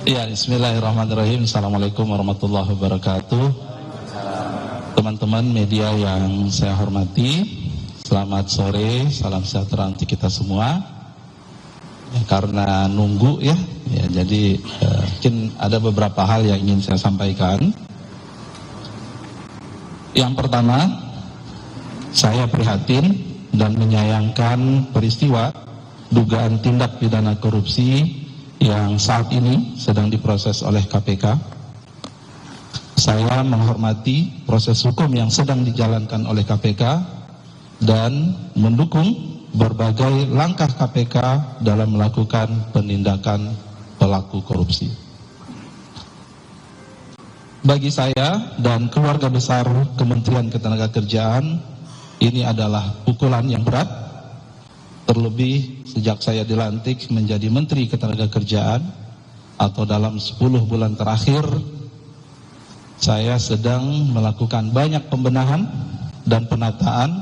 Ya, bismillahirrahmanirrahim. Assalamualaikum warahmatullahi wabarakatuh. Teman-teman media yang saya hormati, selamat sore, salam sejahtera untuk kita semua. Ya, karena nunggu ya jadi mungkin ada beberapa hal yang ingin saya sampaikan. Yang pertama, saya prihatin dan menyayangkan peristiwa dugaan tindak pidana korupsi yang saat ini sedang diproses oleh KPK. Saya menghormati proses hukum yang sedang dijalankan oleh KPK dan mendukung berbagai langkah KPK dalam melakukan penindakan pelaku korupsi. Bagi saya dan keluarga besar Kementerian Ketenagakerjaan, ini adalah pukulan yang berat, terlebih sejak saya dilantik menjadi Menteri Ketenagakerjaan atau dalam 10 bulan terakhir, saya sedang melakukan banyak pembenahan dan penataan,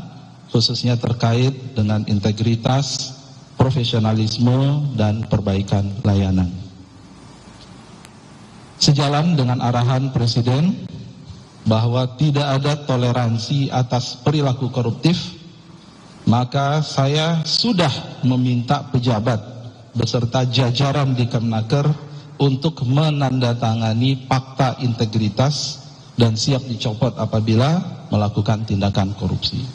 khususnya terkait dengan integritas, profesionalisme, dan perbaikan layanan. Sejalan dengan arahan Presiden bahwa tidak ada toleransi atas perilaku koruptif, maka saya sudah meminta pejabat beserta jajaran di Kemenaker untuk menandatangani fakta integritas dan siap dicopot apabila melakukan tindakan korupsi.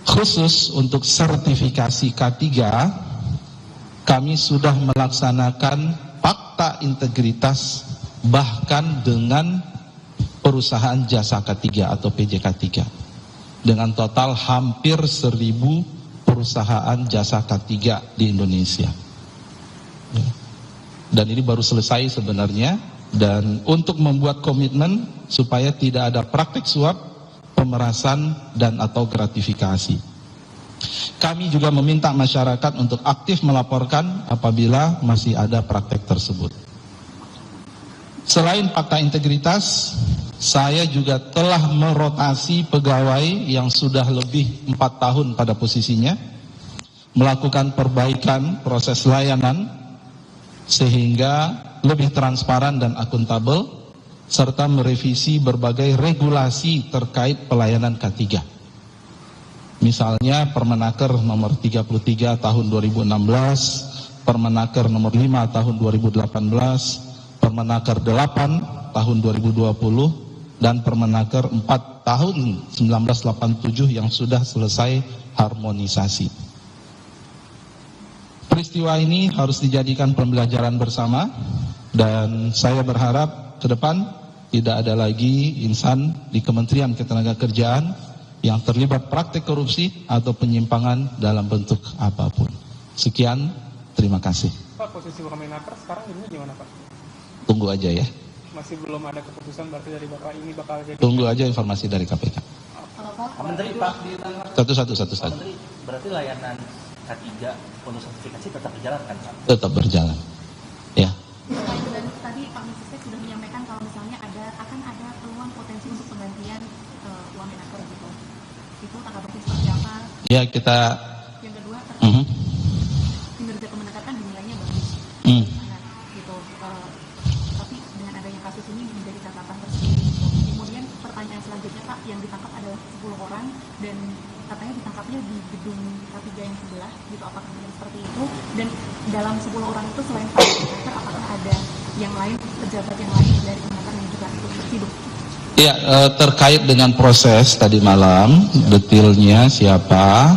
Khusus untuk sertifikasi K3, kami sudah melaksanakan fakta integritas bahkan dengan perusahaan jasa K3 atau PJK3 dengan total hampir 1.000 perusahaan jasa K3 di Indonesia. Dan ini baru selesai sebenarnya, dan untuk membuat komitmen supaya tidak ada praktik suap, pemerasan, dan atau gratifikasi. Kami juga meminta masyarakat untuk aktif melaporkan apabila masih ada praktek tersebut. Selain fakta integritas, saya juga telah merotasi pegawai yang sudah lebih 4 tahun pada posisinya, melakukan perbaikan proses layanan sehingga lebih transparan dan akuntabel, serta merevisi berbagai regulasi terkait pelayanan K3. Misalnya Permenaker nomor 33 tahun 2016, Permenaker nomor 5 tahun 2018, Permenaker 8 tahun 2020, dan Permenaker 4 tahun 1987 yang sudah selesai harmonisasi. Peristiwa ini harus dijadikan pembelajaran bersama, dan saya berharap ke depan tidak ada lagi insan di Kementerian Ketenagakerjaan yang terlibat praktik korupsi atau penyimpangan dalam bentuk apapun. Sekian, terima kasih. Pak, posisi Wamenaker sekarang ini gimana Pak? Tunggu aja ya. Masih belum ada keputusan berarti dari Bapak ini bakal jadi? Tunggu aja informasi dari KPK. Pak Menteri, Pak, Satu. Pak Menteri, berarti layanan K3 untuk sertifikasi tetap berjalan kan Pak? Tetap berjalan. Ya. Dan tadi Pak Mensesnek sudah menyampaikan kalau misalnya akan ada peluang potensi untuk penggantian Wamenaker gitu. Itu tanggapannya seperti apa? Ya, kita. Yang kedua, kinerja Kemenaker kan dinilainya bagus. Nah, gitu. Tapi dengan adanya kasus ini menjadi catatan tersendiri. Kemudian pertanyaan selanjutnya Pak, yang ditangkap adalah 10 orang dan katanya ditangkapnya di gedung K3 yang sebelah, gitu. Apakah benar seperti itu? Dan dalam 10 orang itu selain Pak Kemenaker, apakah ada yang lain, pejabat yang lain dari Kemenaker yang juga ikut hidup? Ya, terkait dengan proses tadi malam, detailnya siapa,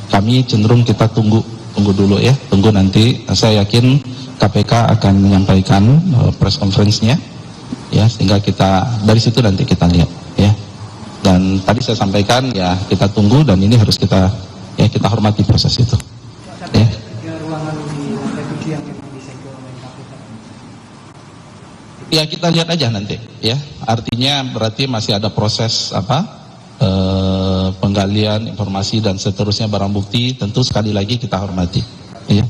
kami cenderung kita tunggu dulu ya, tunggu nanti. Saya yakin KPK akan menyampaikan press conference-nya, ya, sehingga kita dari situ nanti kita lihat, ya. Dan tadi saya sampaikan ya kita tunggu, dan ini harus kita hormati proses itu. Ya. Ya, kita lihat aja nanti ya. Artinya berarti masih ada proses penggalian informasi dan seterusnya, barang bukti, tentu sekali lagi kita hormati ya.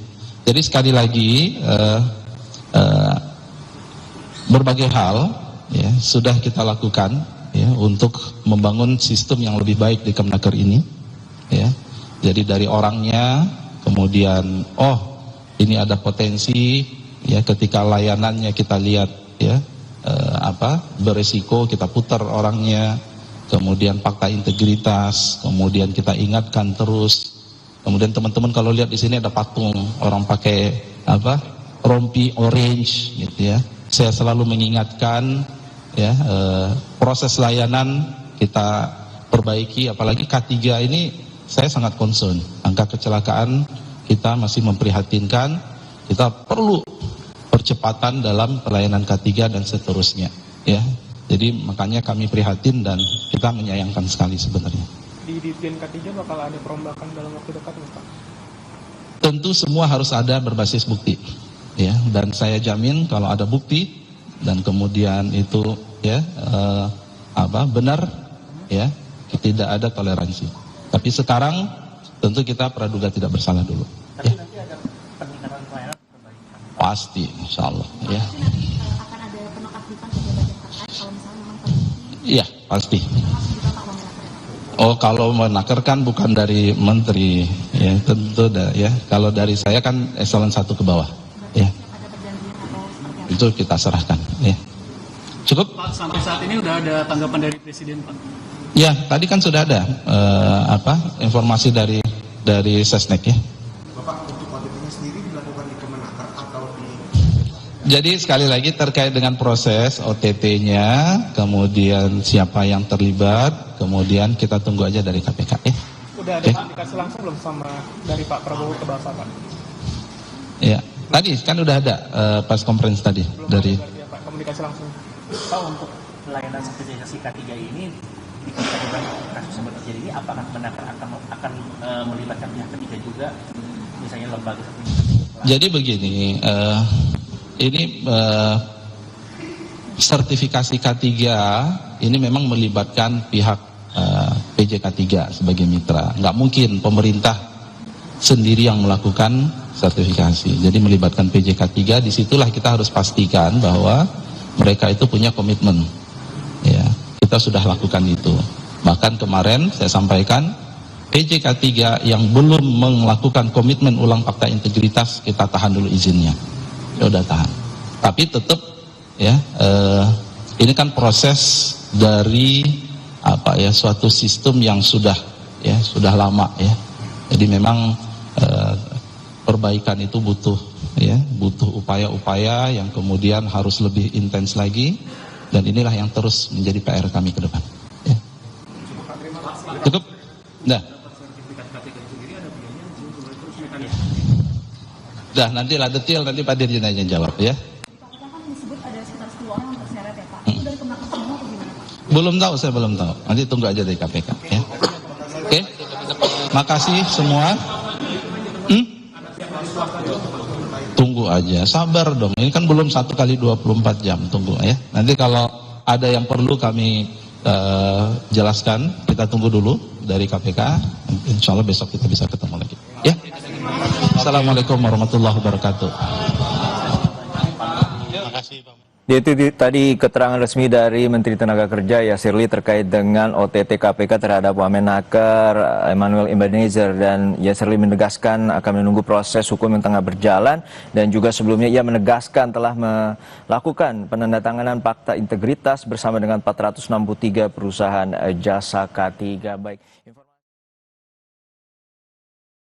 Jadi sekali lagi berbagai hal ya sudah kita lakukan ya untuk membangun sistem yang lebih baik di Kemenaker ini ya. Jadi dari orangnya, kemudian ini ada potensi ya ketika layanannya kita lihat ya beresiko, kita putar orangnya, kemudian fakta integritas, kemudian kita ingatkan terus. Kemudian teman-teman kalau lihat di sini ada patung orang pakai rompi orange gitu ya. Saya selalu mengingatkan ya, proses layanan kita perbaiki, apalagi K3 ini saya sangat concern. Angka kecelakaan kita masih memprihatinkan, kita perlu percepatan dalam pelayanan K3 dan seterusnya ya. Jadi makanya kami prihatin dan kita menyayangkan sekali sebenarnya. Di Ditjen K3 bakal ada perombakan dalam waktu dekat nggak, Pak? Tentu semua harus ada berbasis bukti ya, dan saya jamin kalau ada bukti dan kemudian itu ya benar ya, tidak ada toleransi. Tapi sekarang tentu kita praduga tidak bersalah dulu. Tapi Ya. nanti ada peningkatan pelayanan perbaikan. Pasti, insya Allah ya. Akan ada penonaktifan pejabat yang terkait kalau misalnya memang terbukti Iya pasti. langsung ditata Wamenaker. Oh, kalau menaker kan bukan dari menteri ya, tentu ya. Kalau dari saya kan eselon 1 ke bawah ya. Ada perjanjian atau seperti apa? Itu kita serahkan ya. Cukup? Pak, sampai saat ini udah ada tanggapan dari Presiden, Pak? Ya, tadi kan sudah ada informasi dari Sesnek ya. Bapak, untuk audit ini sendiri dilakukan di Kemenaker atau di... Jadi sekali lagi terkait dengan proses OTT-nya, kemudian siapa yang terlibat, kemudian kita tunggu aja dari KPK ya. Udah ada komunikasi langsung belum sama dari Pak Prabowo ke Bapak, Pak? Ya, tadi kan udah ada pas conference tadi Belum dari ada ya, Pak, komunikasi langsung. Pak, untuk Pelayanan sertifikasi K3 ini ketika di kasus yang terjadi ini, apakah Kemenaker akan melibatkan pihak ketiga juga, misalnya lembaga sertifikasi? Jadi begini, ini sertifikasi K3 ini memang melibatkan pihak PJK3 sebagai mitra. Nggak mungkin pemerintah sendiri yang melakukan sertifikasi. Jadi melibatkan PJK3, disitulah kita harus pastikan bahwa mereka itu punya komitmen. Ya, kita sudah lakukan itu. Bahkan kemarin saya sampaikan PJK3 yang belum melakukan komitmen ulang fakta integritas, kita tahan dulu izinnya. Ya udah tahan. Tapi tetap ya ini kan proses dari suatu sistem yang sudah lama ya. Jadi memang perbaikan itu butuh upaya-upaya yang kemudian harus lebih intens lagi, dan inilah yang terus menjadi PR kami ke depan. Ya. Cukup? Nah. Dah, nantilah detail nanti Pak Dirjen aja jawab ya. Pak kan disebut ada sekitar 10 orang yang terseret ya Pak. Itu dari Kemenaker semua atau gimana Pak? Belum tahu, saya belum tahu. Nanti tunggu aja dari KPK ya. Oke. Makasih semua. Tunggu aja, sabar dong. Ini kan belum 1 kali 24 jam, tunggu ya. Nanti kalau ada yang perlu kami jelaskan, kita tunggu dulu dari KPK. Insya Allah besok kita bisa ketemu lagi. Ya. Assalamualaikum warahmatullahi wabarakatuh. Itu tadi keterangan resmi dari Menteri Tenaga Kerja Yasir Ly terkait dengan OTT KPK terhadap Wamenaker Emmanuel Ebenezer, dan Yasir Ly menegaskan akan menunggu proses hukum yang tengah berjalan, dan juga sebelumnya ia menegaskan telah melakukan penandatanganan fakta integritas bersama dengan 463 perusahaan jasa K3. Baik.